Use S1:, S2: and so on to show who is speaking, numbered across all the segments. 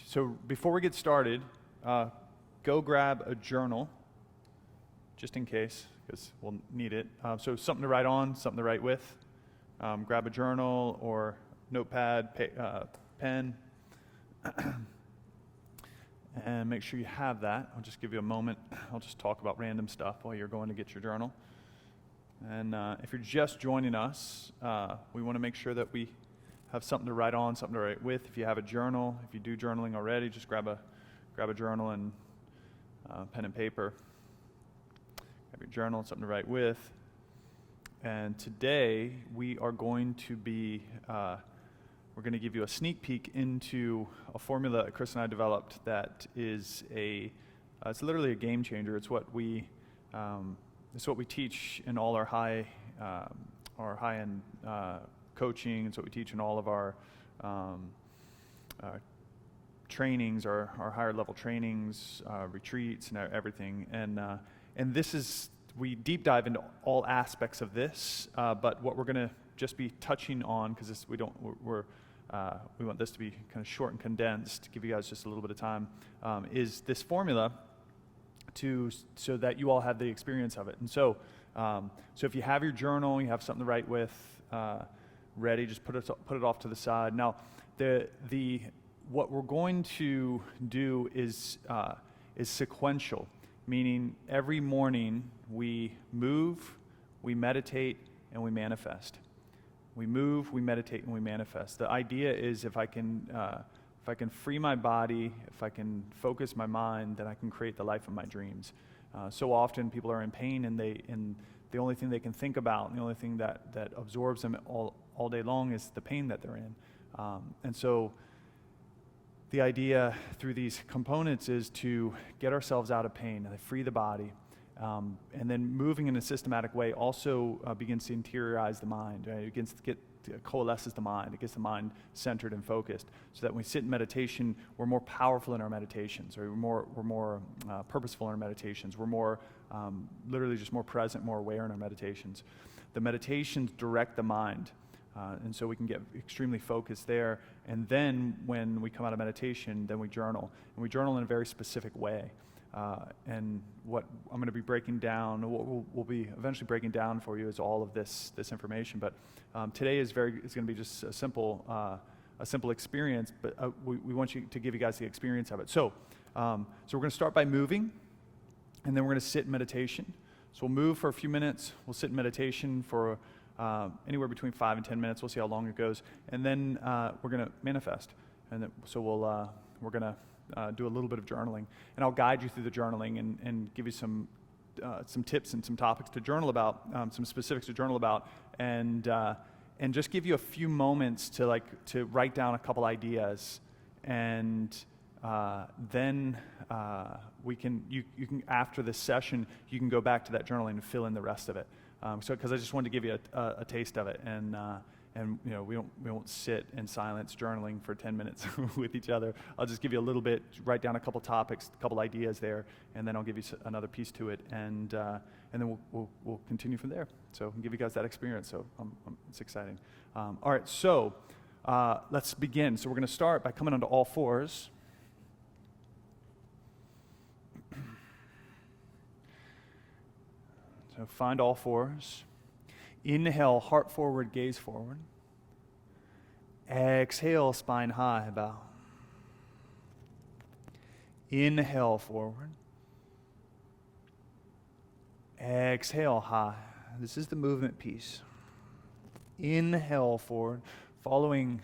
S1: So before we get started, go grab a journal, just in case, because we'll need it. So something to write on, something to write with. Grab a journal or notepad, pen, and make sure you have that. I'll just give you a moment. I'll just talk about random stuff while you're going to get your journal. And if you're just joining us, we want to make sure that we have something to write on, something to write with. If you have a journal, if you do journaling already, just grab a journal and pen and paper. Grab your journal, something to write with. And today we are going to be, we're going to give you a sneak peek into a formula that Chris and I developed that is it's literally a game changer. It's what we teach in all our high-end coaching. It's what we teach in all of our trainings, our higher level trainings, retreats, and everything. And this is, we deep dive into all aspects of this. But what we're going to just be touching on, because we want this to be kind of short and condensed, to give you guys just a little bit of time, is this formula so that you all have the experience of it. And so if you have your journal, you have something to write with, ready, just put it off to the side. Now, what we're going to do is sequential, meaning every morning we move, we meditate, and we manifest. We move, we meditate, and we manifest. The idea is if I can free my body, if I can focus my mind, then I can create the life of my dreams. So often people are in pain, and the only thing they can think about, and the only thing that absorbs them all day long is the pain that they're in. And so the idea through these components is to get ourselves out of pain, and free the body. And then moving in a systematic way also begins to interiorize the mind. Right? It begins to coalesces the mind. It gets the mind centered and focused, so that when we sit in meditation, we're more powerful in our meditations, or we're more purposeful in our meditations. We're more literally just more present, more aware in our meditations. The meditations direct the mind, and so we can get extremely focused there. And then when we come out of meditation, then we journal, and we journal in a very specific way. And what I'm going to be breaking down, what we'll be eventually breaking down for you, is all of this information. But today it's going to be just a simple experience. But we want to give you guys the experience of it. So we're going to start by moving, and then we're going to sit in meditation. So we'll move for a few minutes. We'll sit in meditation for anywhere between 5 and 10 minutes. We'll see how long it goes, and then we're going to manifest. And so we're going to do a little bit of journaling, and I'll guide you through the journaling and give you some tips and some topics to journal about, some specifics to journal about, and just give you a few moments to write down a couple ideas, and then you can after this session you can go back to that journaling and fill in the rest of it. So because I just wanted to give you a taste of it, and we won't sit in silence journaling for 10 minutes with each other. I'll just give you a little bit, write down a couple topics, a couple ideas there, and then I'll give you another piece to it, and then we'll continue from there. So I can give you guys that experience. So it's exciting. All right, so let's begin. So we're going to start by coming onto all fours. So find all fours. Inhale, heart forward, gaze forward. Exhale, spine high, bow. Inhale, forward. Exhale, high. This is the movement piece. Inhale, forward, following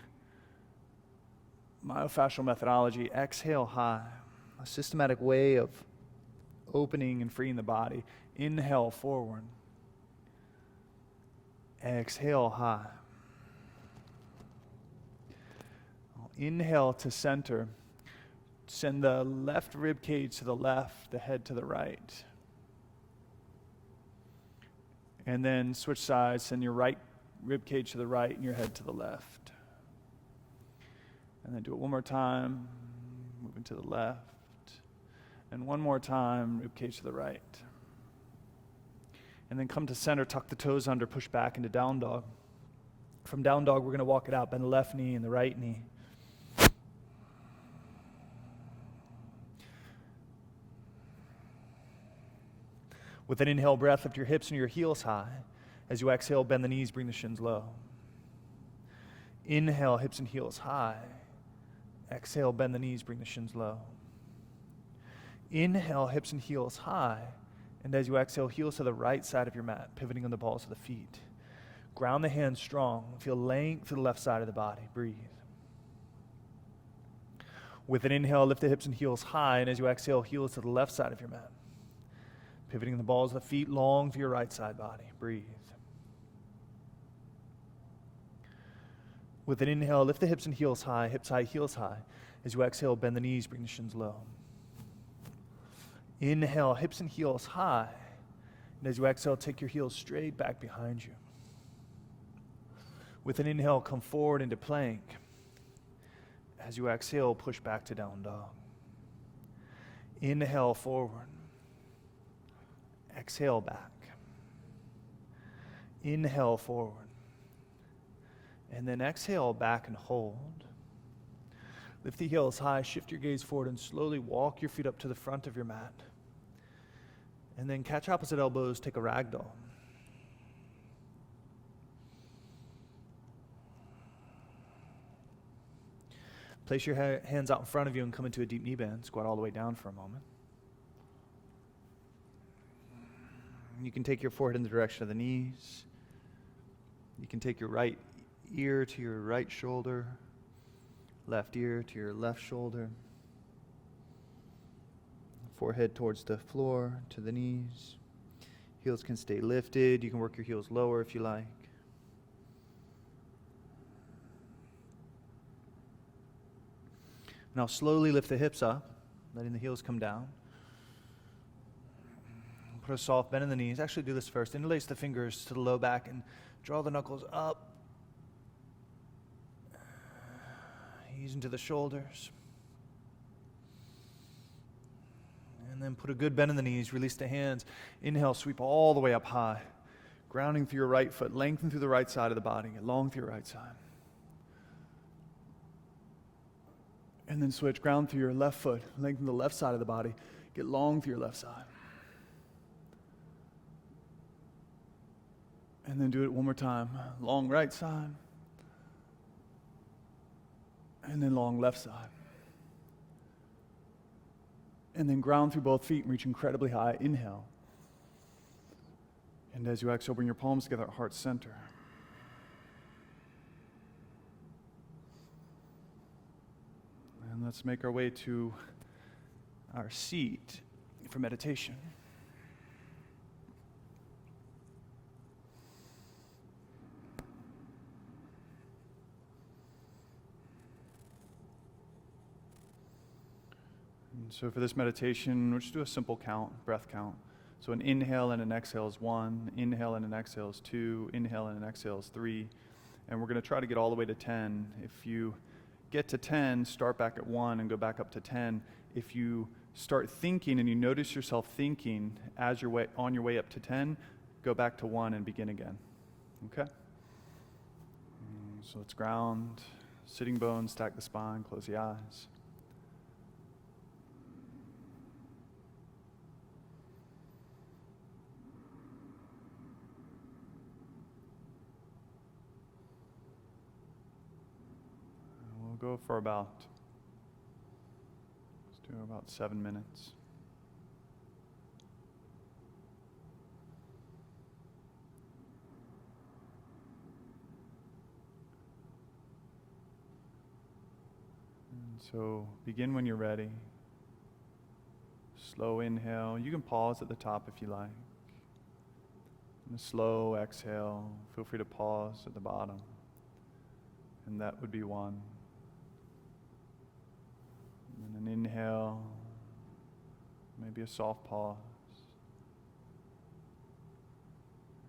S1: myofascial methodology. Exhale, high. A systematic way of opening and freeing the body. Inhale, forward. Exhale, high. Inhale to center. Send the left rib cage to the left, the head to the right. And then switch sides. Send your right rib cage to the right and your head to the left. And then do it one more time. Moving to the left. And one more time, rib cage to the right. And then come to center, tuck the toes under, push back into down dog. From down dog, we're going to walk it out, bend the left knee and the right knee. With an inhale breath, lift your hips and your heels high. As you exhale, bend the knees, bring the shins low. Inhale, hips and heels high. Exhale, bend the knees, bring the shins low. Inhale, hips and heels high. And as you exhale, heels to the right side of your mat, pivoting on the balls of the feet. Ground the hands strong. Feel length to the left side of the body. Breathe. With an inhale, lift the hips and heels high. And as you exhale, heels to the left side of your mat. Pivoting the balls of the feet long to your right side body. Breathe. With an inhale, lift the hips and heels high, heels high. As you exhale, bend the knees, bring the shins low. Inhale, hips and heels high. And as you exhale, take your heels straight back behind you. With an inhale, come forward into plank. As you exhale, push back to down dog. Inhale, forward. Exhale, back. Inhale, forward. And then exhale, back and hold. Lift the heels high, shift your gaze forward, and slowly walk your feet up to the front of your mat. And then catch opposite elbows, take a ragdoll. Place your hands out in front of you and come into a deep knee bend. Squat all the way down for a moment. You can take your forehead in the direction of the knees. You can take your right ear to your right shoulder, left ear to your left shoulder, forehead towards the floor, to the knees. Heels can stay lifted. You can work your heels lower if you like. Now slowly lift the hips up, letting the heels come down. Put a soft bend in the knees. Actually do this first. Interlace the fingers to the low back and draw the knuckles up. Ease into the shoulders. And then put a good bend in the knees. Release the hands. Inhale, sweep all the way up high. Grounding through your right foot. Lengthen through the right side of the body. Get long through your right side. And then switch. Ground through your left foot. Lengthen the left side of the body. Get long through your left side. And then do it one more time. Long right side. And then long left side. And then ground through both feet and reach incredibly high. Inhale. And as you exhale, bring your palms together at heart center. And let's make our way to our seat for meditation. So for this meditation, we'll just do a simple count, breath count. So an inhale and an exhale is 1, inhale and an exhale is 2, inhale and an exhale is 3, and we're going to try to get all the way to 10. If you get to 10, start back at 1 and go back up to 10. If you start thinking and you notice yourself thinking as you're on your way up to 10, go back to 1 and begin again. Okay? So let's ground, sitting bones, stack the spine, close the eyes. We'll go for about 7 minutes. And so begin when you're ready. Slow inhale. You can pause at the top if you like. And a slow exhale. Feel free to pause at the bottom. And that would be 1. And an inhale, maybe a soft pause.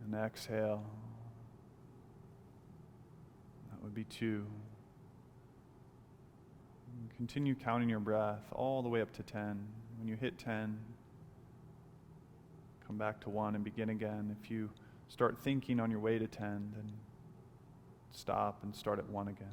S1: An exhale, that would be 2. And continue counting your breath all the way up to 10. When you hit 10, come back to 1 and begin again. If you start thinking on your way to 10, then stop and start at 1 again.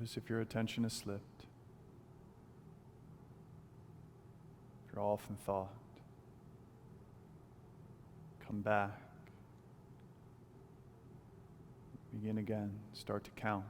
S1: Notice if your attention has slipped. If you're off in thought. Come back. Begin again. Start to count.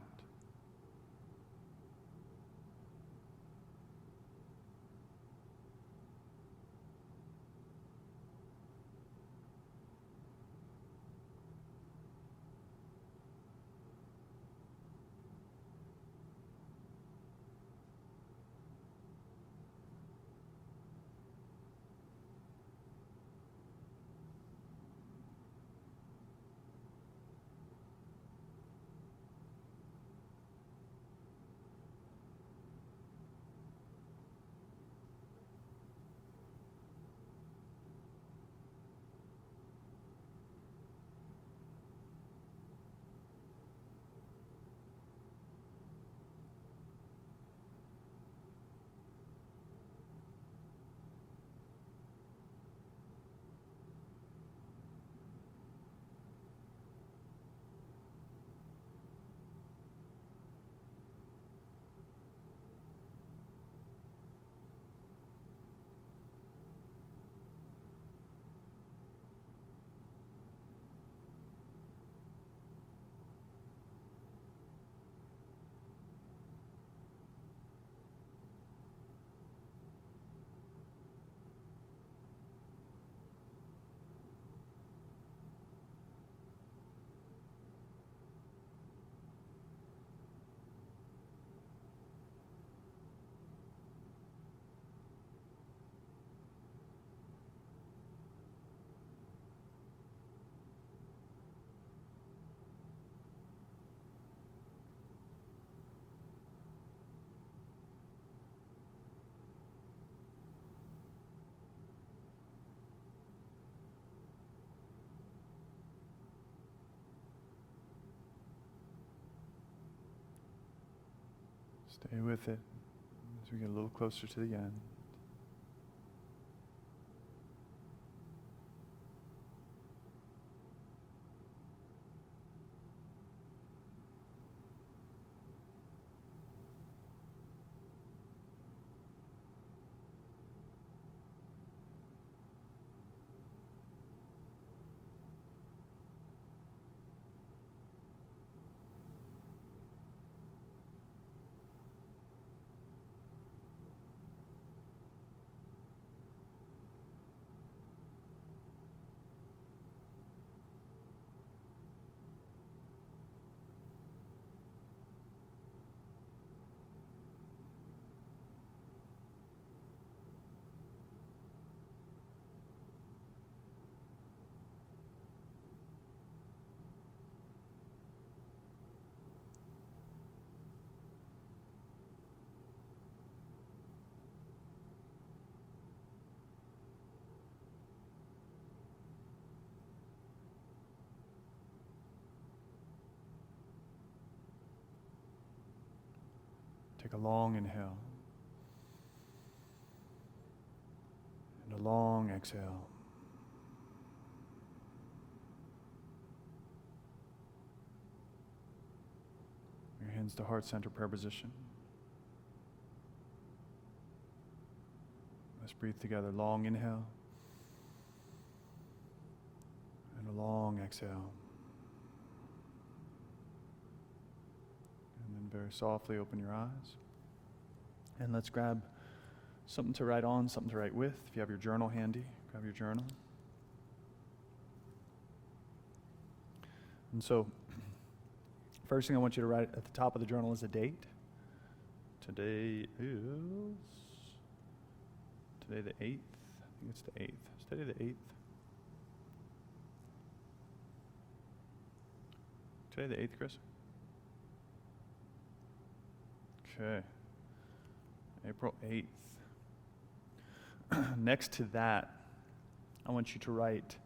S1: Stay with it as we get a little closer to the end. Take a long inhale and a long exhale. Your hands to heart center prayer position. Let's breathe together. Long inhale and a long exhale. And then very softly open your eyes. And let's grab something to write on, something to write with. If you have your journal handy, grab your journal. And so, first thing I want you to write at the top of the journal is a date. Today the 8th. I think it's the 8th. Is today the 8th? Today the 8th, Chris? Okay. April 8th. Next to that, I want you to write,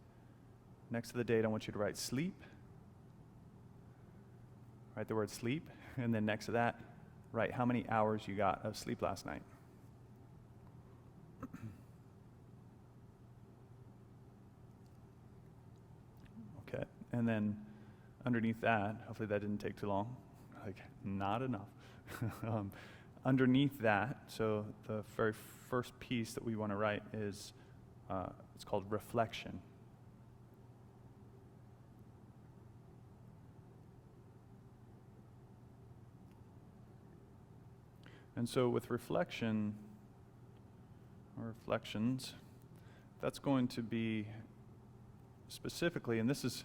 S1: next to the date, I want you to write sleep. Write the word sleep. And then next to that, write how many hours you got of sleep last night. Okay. And then underneath that, hopefully that didn't take too long. Like, not enough. Underneath that, so the very first piece that we want to write is, it's called reflection. And so with reflection, or reflections, that's going to be specifically, and this is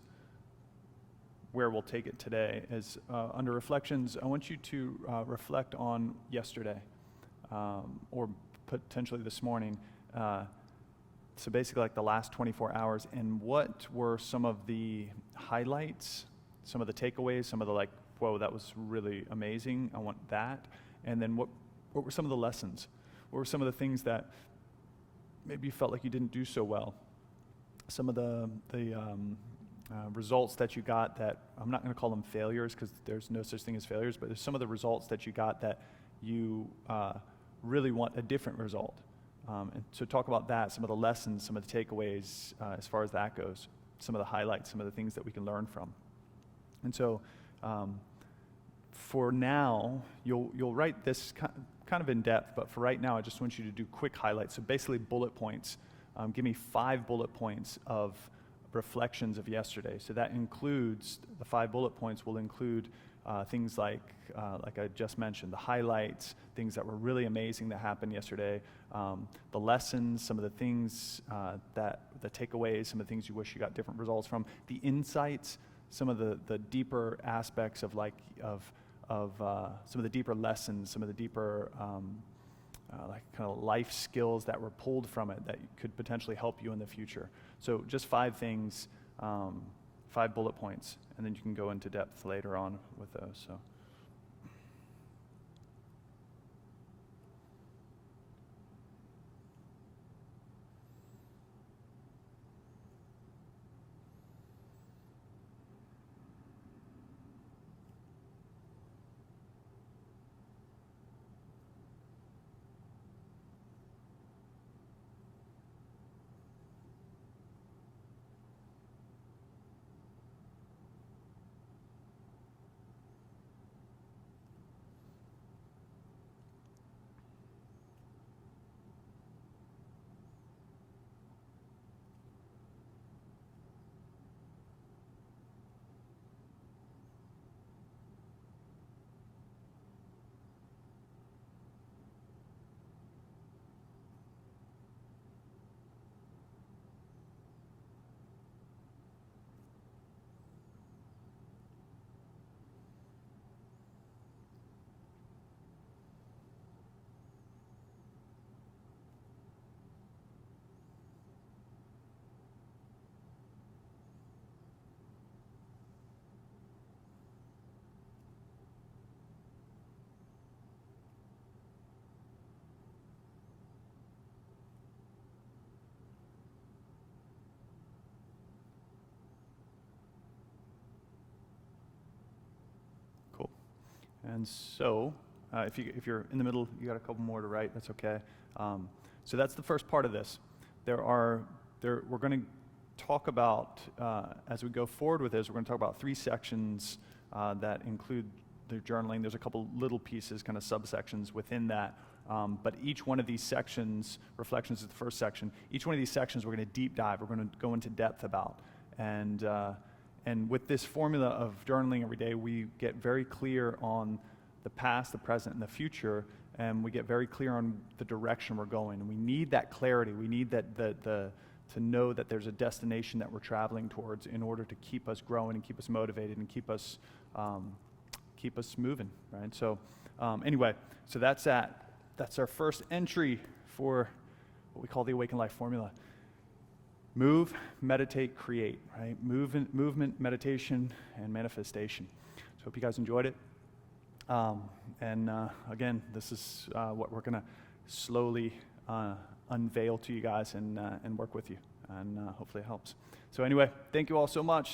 S1: where we'll take it today, is under reflections, I want you to reflect on yesterday, or potentially this morning. So basically like the last 24 hours, and what were some of the highlights, some of the takeaways, some of the like, whoa, that was really amazing, I want that. And then what were some of the lessons? What were some of the things that maybe you felt like you didn't do so well? Some of the results that you got that, I'm not going to call them failures because there's no such thing as failures, but there's some of the results that you got that you really want a different result. And so talk about that, some of the lessons, some of the takeaways as far as that goes, some of the highlights, some of the things that we can learn from. And so for now, you'll write this kind of in depth, but for right now, I just want you to do quick highlights. So basically bullet points. Give me 5 bullet points of reflections of yesterday. So that includes, the 5 bullet points will include things like I just mentioned, the highlights, things that were really amazing that happened yesterday, the lessons, some of the things the takeaways, some of the things you wish you got different results from, the insights, some of the deeper aspects of some of the deeper lessons, some of the deeper like kind of life skills that were pulled from it that could potentially help you in the future. So just 5 things, 5 bullet points, and then you can go into depth later on with those. So. And so, if you're in the middle, you got a couple more to write, that's okay. So that's the first part of this. We're going to talk about, as we go forward with this, we're going to talk about 3 sections that include the journaling. There's a couple little pieces, kind of subsections within that. But each one of these sections, reflections is the first section, each one of these sections we're going to deep dive, we're going to go into depth about. And with this formula of journaling every day, we get very clear on the past, the present, and the future, and we get very clear on the direction we're going. And we need that clarity. We need to know that there's a destination that we're traveling towards in order to keep us growing and keep us motivated and keep us moving, right? So anyway, so that's our first entry for what we call the Awaken Life formula. Move, meditate, create, right? Movement, meditation, and manifestation. So hope you guys enjoyed it. Again, this is what we're going to slowly unveil to you guys and work with you. And hopefully it helps. So anyway, thank you all so much.